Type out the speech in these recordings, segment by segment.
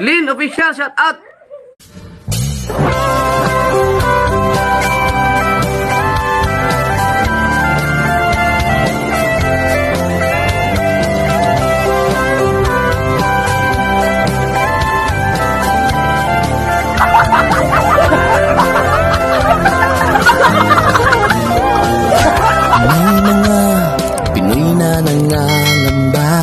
Lin Official, shout out! May mga Pinoy na nangangamba.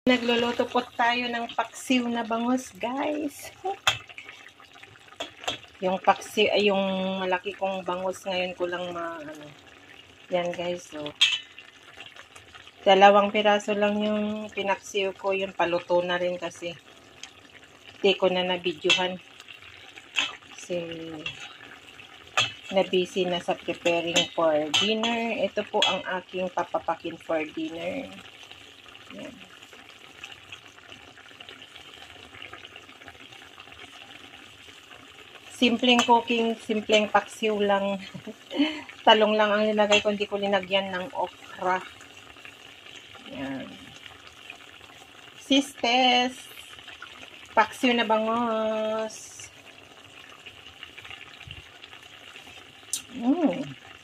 Nagluluto po tayo ng paksiw na bangus, guys. Yung paksiw, ay yung malaki kong bangus ngayon ko lang yan guys, so. 2 piraso lang yung pinaksiw ko, yung paluto na rin kasi. Hindi ko na nabidyohan. Kasi na-busy na sa preparing for dinner. Ito po ang aking papapakin for dinner. Yan. Simpleng cooking, simpleng paksiw lang. Talong lang ang nilagay ko, hindi ko linagyan ng okra. Yan. Sisters, paksiw na bangos.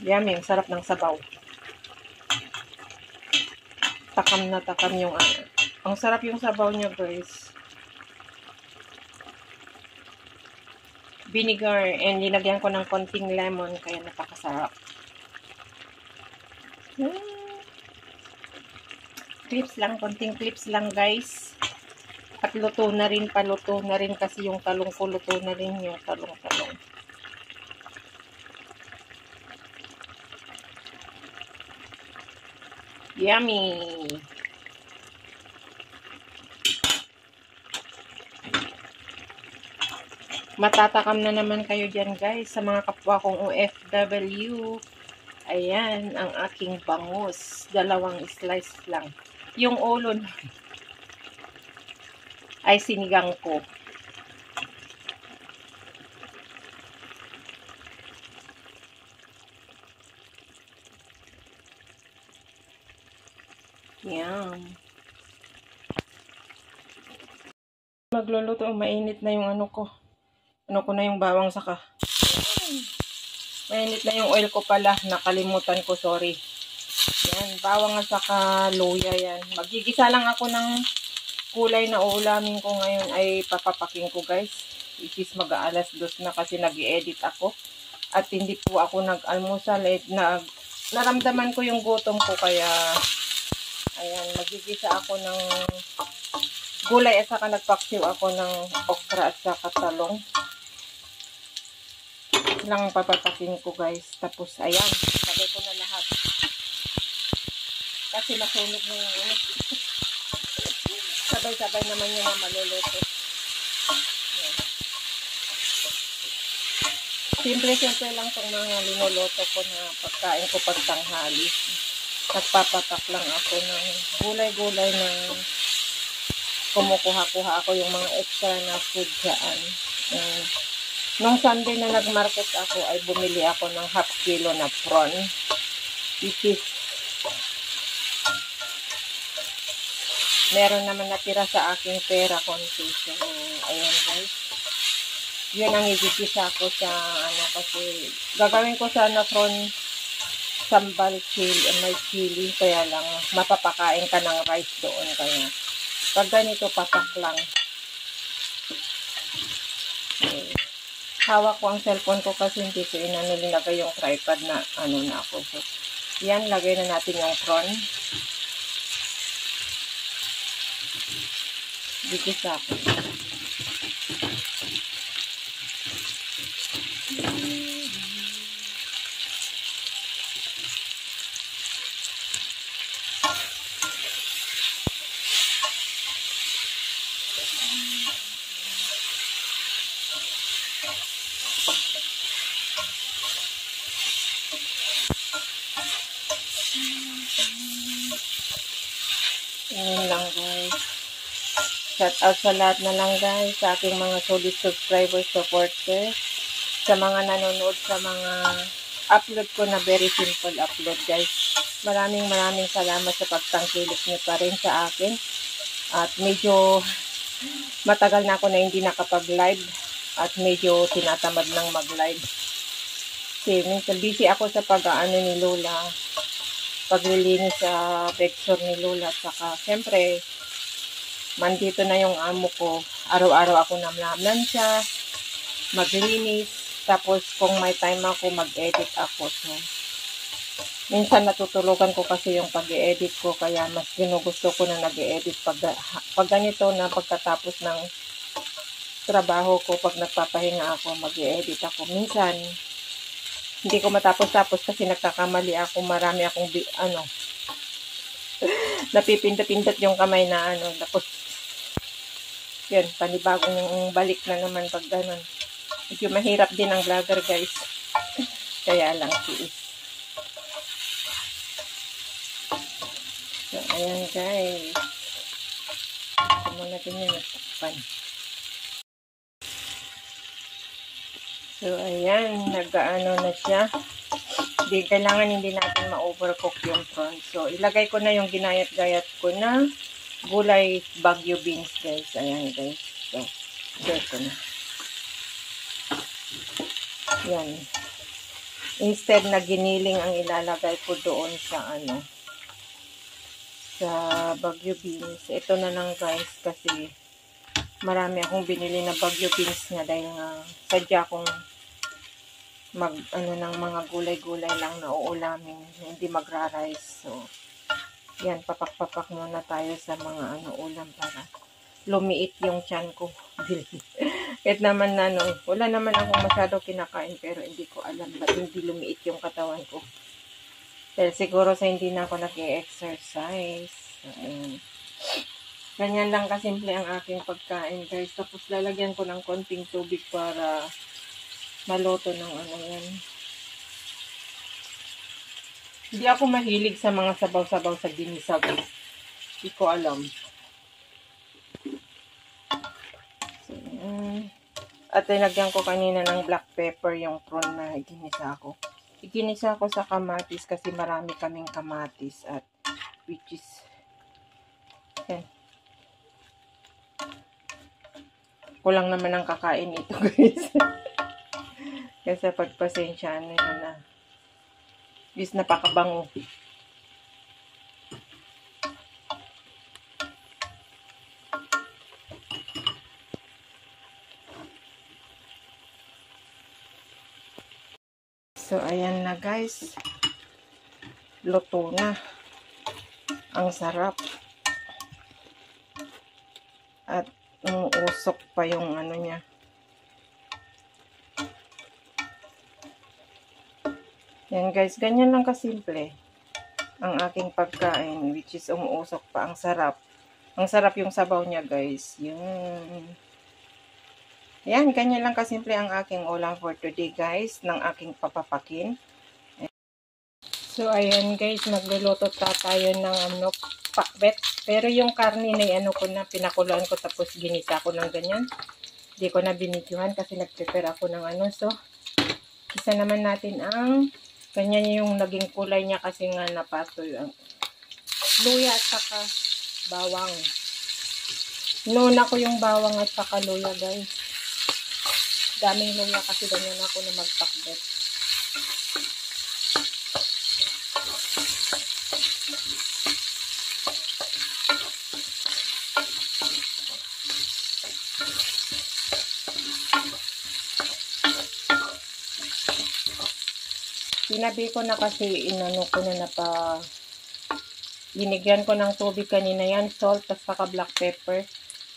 Yummy, ang sarap ng sabaw. Takam na takam yung ang sarap yung sabaw niya, guys. Vinegar, and nilagyan ko ng konting lemon, kaya napakasarap. Clips lang, konting clips lang, guys. At luto na rin, paluto na rin kasi yung talong ko, luto na rin yung talong-talong. Yummy! Matatakam na naman kayo dyan, guys, sa mga kapwa kong OFW. Ayan, ang aking bangus. 2 slice lang. Yung ulo ay sinigang ko. Yan. Magluluto, mainit na yung na yung bawang saka. Mainit na yung oil ko pala. Nakalimutan ko, sorry. Yan, bawang at saka luya yan. Magigisa lang ako ng kulay na uulamin ko ngayon ay papapaking ko, guys. Which is mag-aalas 2 na kasi nag-i-edit ako. At hindi po ako nag-almusal. Naramdaman ko yung gutom ko kaya ayan, magigisa ako ng gulay at saka nagpaksiw ako ng okra at saka talong. Lang papapakin ko, guys. Tapos ayan, sabay ko na lahat kasi masunog na yung sabay-sabay naman yun na maluluto. Ayan. Simple lang itong mga linuluto ko na pagkain ko pagtanghali. Nagpapatak lang ako ng gulay-gulay na kumukuha-kuha ako yung mga extra na food dyan. Nung Sunday na nag-market ako ay bumili ako ng ½ kilo na prawn. Which is meron naman natira sa aking pera konti. So, ayan, guys. Yun ang igigisa ko sa kasi gagawin ko sana prawn sambal chili, may chili, kaya lang mapapakain ka ng rice doon, kaya pag ganito patak lang. Hawak ko ang cellphone ko kasi hindi ko nilagay yung tripod na na ako. So, yan, lagay na natin yung prawn. Gigisa ko. Ayan lang, guys. Shout out sa lahat na lang, guys, sa aking mga solid subscribers, supporters, sa mga nanonood sa mga upload ko na very simple upload, guys. Maraming salamat sa pagtangkilik niyo pa rin sa akin. At medyo matagal na ako na hindi nakapag-live at medyo tinatamad ng mag-live. Kasi minsan busy ako sa pag-aano ni Lola, paglilinis sa picture ni Lola, at saka siyempre mandito na yung amo ko, araw-araw ako namlamlan siya, maglinis, tapos kung may time ako mag-edit ako. So Minsan natutulugan ko kasi yung pag-i-edit ko, kaya mas ginugusto ko na nag-i-edit pag ganito na pagkatapos ng trabaho ko, pag nagpapahinga ako, mag-i-edit ako. Minsan, hindi ko matapos-tapos kasi nagkakamali ako, marami akong napipindot-pindot yung kamay na tapos yun, panibagong balik na naman pag ganun. Medyo mahirap din ang vlogger, guys. Kaya lang tiis. So, ayan, guys. Ito muna natin yung natakpan. So, ayan. Nag-ano na siya. Hindi natin ma-overcook yung prawn. So, ilagay ko na yung ginayat-gayat ko na gulay Baguio beans, guys. Ayan, guys. So, share ko na. Yan. Instead na giniling ang ilalagay ko doon sa sa Baguio beans. Ito na lang, guys, kasi marami akong binili na Baguio beans nga dahil sadya akong ng mga gulay-gulay lang na uulamin, hindi magra-rice. So, yan, papak-papak muna tayo sa mga ulam para lumiit yung tiyan ko. Kahit naman wala naman akong masyado kinakain, pero hindi ko alam ba't hindi lumiit yung katawan ko. Dahil siguro sa hindi na ako nag-e-exercise. Ganyan lang kasimple ang aking pagkain, guys. Tapos lalagyan ko ng konting tubig para maluto ng yan. Hindi ako mahilig sa mga sabaw-sabaw sa ginisa, guys. Hindi ko alam. So, at nilagyan ko kanina ng black pepper yung prawn na ginisa ko. Iginisa ko sa kamatis kasi marami kaming kamatis at which is yan. Kulang naman ang kakain ito, guys. Kasi pagpasensyaan nyo na. Bis napakabango. So, ayan na, guys. Luto na. Ang sarap. At usok pa yung niya. Yan, guys, ganyan lang kasimple ang aking pagkain, which is umuusok pa. Ang sarap. Ang sarap yung sabaw niya, guys. Yun. Yan, ganyan lang kasimple ang aking ulam for today, guys, ng aking papapakin. So, ayan, guys, magluluto tayo ng pakbet. Pero yung karne na ko na, pinakuluan ko tapos ginisa ko ng ganyan. Hindi ko na binidyohan kasi nag-prepare ako ng So, isa naman natin ang ganyan yung naging kulay niya kasi nga napatoy ang luya at saka bawang. Noon ako yung bawang at saka luya, guys. Daming luya kasi ganyan ako na magpakbet. Sinabi ko na kasi ko na binigyan ko ng tubig kanina yan, salt, at saka black pepper.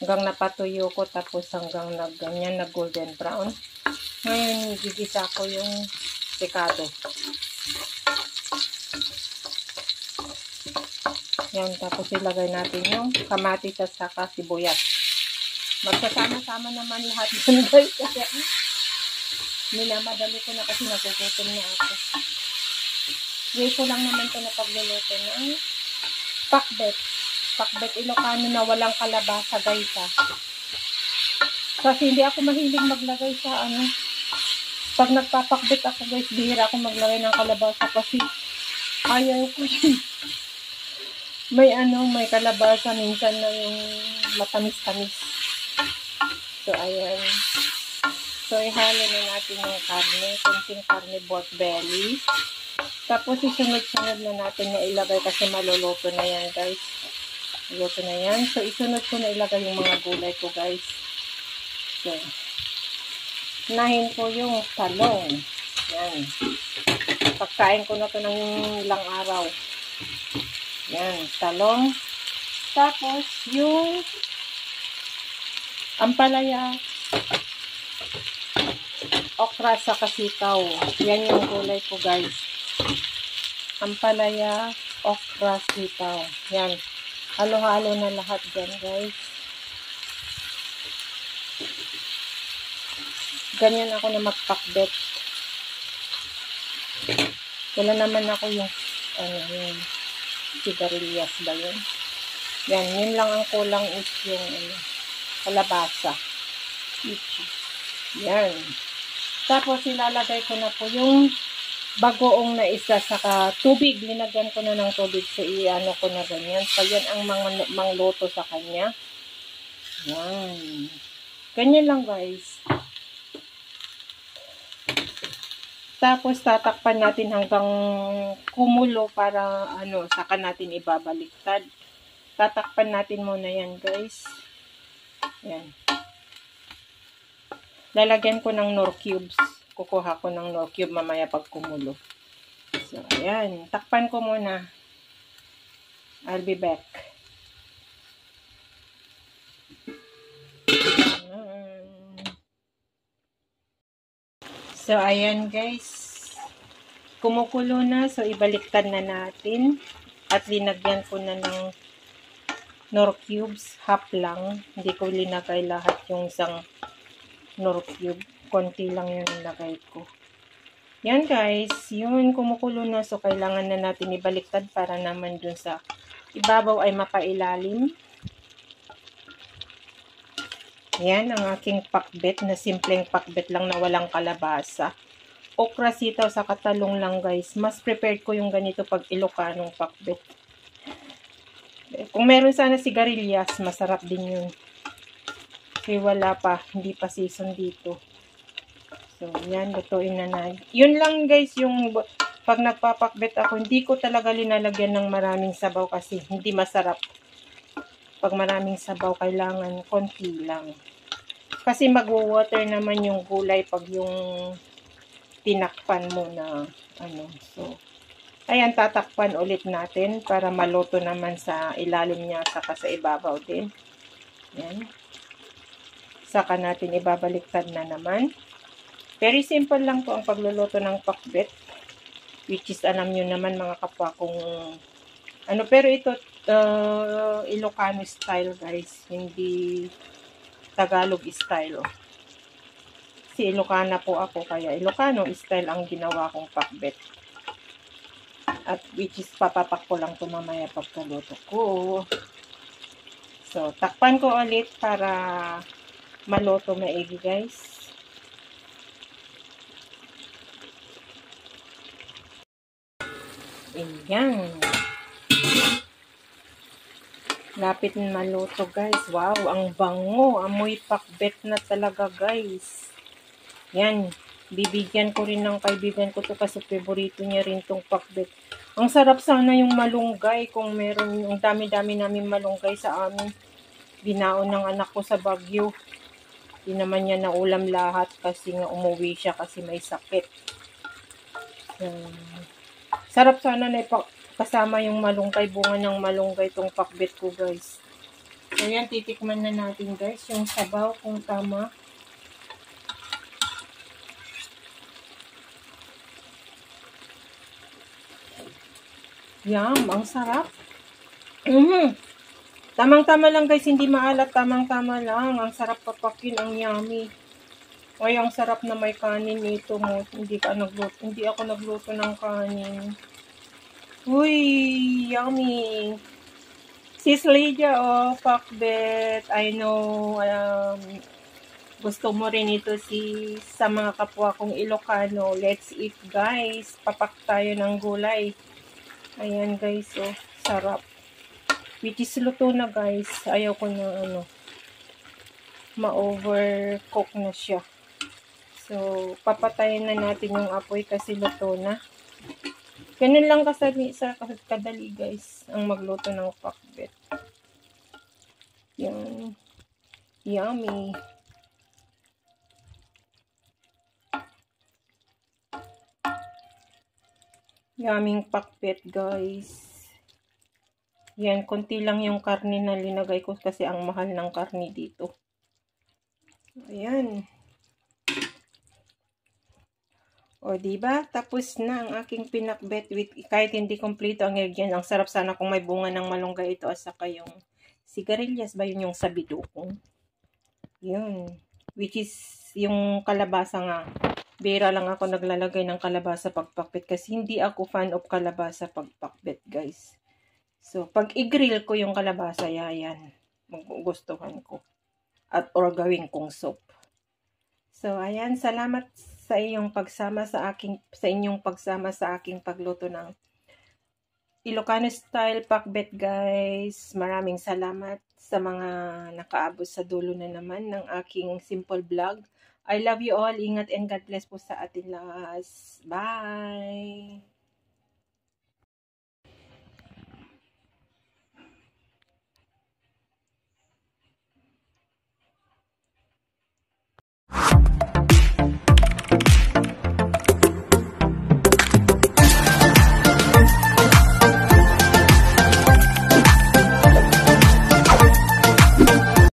Hanggang napatuyo ko, tapos hanggang ganyan na golden brown. Ngayon, gigisa ko yung sekado. Yan, tapos ilagay natin yung kamatis at saka sibuyas. Magsasama-sama naman lahat yun, guys. Kaya minamadali ko na kasi nagugutom na ako. Ngayon ko lang naman ito na pagluluto ng pakbet. Pakbet Ilocano na walang kalabasa, guys, Kasi hindi ako mahilig maglagay sa Pag nagpapakbet ako, guys, bihira ako maglagay ng kalabasa kasi ayaw ko yun. May kalabasa minsan na yung matamis-tamis. So, ayan. So, ihalo na natin yung karne. Kunting karne, pork belly. Tapos, isunod-sunod na natin na ilagay kasi maluluto na yan, guys. Luto na yan. So, isunod ko na ilagay yung mga gulay ko, guys. So, nahin ko yung talong. Yan. Pagkain ko na to ng ilang araw. Yan, talong. Tapos, yung ampalaya, okra sa kasitaw. Yan yung gulay ko, guys. Ampalaya, okra, sitaw. Yan. Halo-halo na lahat dyan, guys. Ganyan ako na magpakbet. Wala naman ako yung yung sigarilyas ba yun? Yan, yun lang ang kulang is yung kalabasa. Yan. Tapos ilalagay ko na po yung bagoong na isa saka tubig. Linagyan ko na ng tubig. So i-ano ko na ganyan. So yan ang mangluto sa kanya. Yan. Ganyan lang, guys. Tapos tatakpan natin hanggang kumulo para saka natin ibabaliktad. Tatakpan natin muna yan, guys. Yan. Lalagyan ko ng Knorr cubes. Kukuha ko ng Knorr cube mamaya pag kumulo. So, ayan. Takpan ko muna. I'll be back. So, ayan, guys. Kumukulo na. So, ibaliktad na natin. At linagyan ko na ng Knorr cubes. Half lang. Hindi ko linagay lahat yung isang Knorr cube. Konti lang yung nilagay ko. Yan, guys. Yun, kumukulo na. So, kailangan na natin ibaliktad para naman dun sa ibabaw ay mapailalim. Yan, ang aking pakbet na simpleng pakbet lang na walang kalabasa. Okra, sitaw, sa katalong lang, guys. Mas prepared ko yung ganito pag Ilocanong pakbet. Kung meron sana sigarilyas, masarap din yun. Kasi wala pa, hindi pa season dito. So, yan, lutuin na na. Yun lang, guys, yung pag nagpapakbet ako, hindi ko talaga linalagyan ng maraming sabaw kasi hindi masarap. Pag maraming sabaw, kailangan konti lang. Kasi magwo-water naman yung gulay pag yung tinakpan mo na So, ayan, tatakpan ulit natin para maluto naman sa ilalim niya saka sa ibabaw din. Yan. Saka natin ibabaliktad na naman. Very simple lang po ang pagluluto ng pakbet. Which is, alam nyo naman mga kapwa kung pero ito, Ilocano style, guys. Hindi Tagalog style. Si Ilocana po ako, kaya Ilocano style ang ginawa kong pakbet. At which is, papapak ko lang ito mamaya pagkaluto ko. So, takpan ko ulit para maluto maigi, guys. Ayan. Lapit na maluto, guys. Wow, ang bango. Amoy pakbet na talaga, guys. Yan. Bibigyan ko rin ng kaibigan ko to kasi favorito niya rin tong pakbet. Ang sarap sana yung malunggay kung meron. Ang dami-dami namin malunggay sa amin. Binaon ng anak ko sa Baguio. Di naman niya naulam lahat kasi nga umuwi siya kasi may sakit. Sarap sana na kasama yung malunggay, bunga ng malunggay tong pakbet ko, guys. So, yan, titikman na natin, guys, yung sabaw kung tama. Yum, ang sarap. Tamang-tama lang, guys, hindi maalat, tamang-tama lang. Ang sarap papakin, ang yummy. Ay, ang sarap na may kanin nito mo. Hindi ako nagluto ng kanin. Uy, yummy. Sis Lydia, pakbet. I know, gusto mo rin ito sa mga kapwa kong Ilocano. Let's eat, guys. Papak tayo ng gulay. Ayan, guys, sarap. Which is luto na, guys. Ayaw ko na, ma-overcook na siya. So, papatayin na natin yung apoy kasi luto na. Ganun lang kadali, guys, ang magluto ng pakbet. Yan. Yummy. Yaming pakbet, guys. Yan, konti lang yung karne na linagay ko kasi ang mahal ng karne dito. Ayan. O, diba? Tapos na ang aking pinakbet with, kahit hindi kompleto ang ingredient. Ang sarap sana kung may bunga ng malunggay ito at saka yung sigarilyas ba yun yung sabidukong. Yun. Which is yung kalabasa nga. Bira lang ako naglalagay ng kalabasa pagpakbet kasi hindi ako fan of kalabasa pagpakbet, guys. So, pag i-grill ko yung kalabasa, yan. Magugustuhan ko. At or gawin kong soup. So, ayan, salamat sa inyong pagsama sa aking pagluto ng Ilocano style pakbet, guys. Maraming salamat sa mga nakaabot sa dulo na naman ng aking simple vlog. I love you all. Ingat and God bless po sa atin lahat. Bye!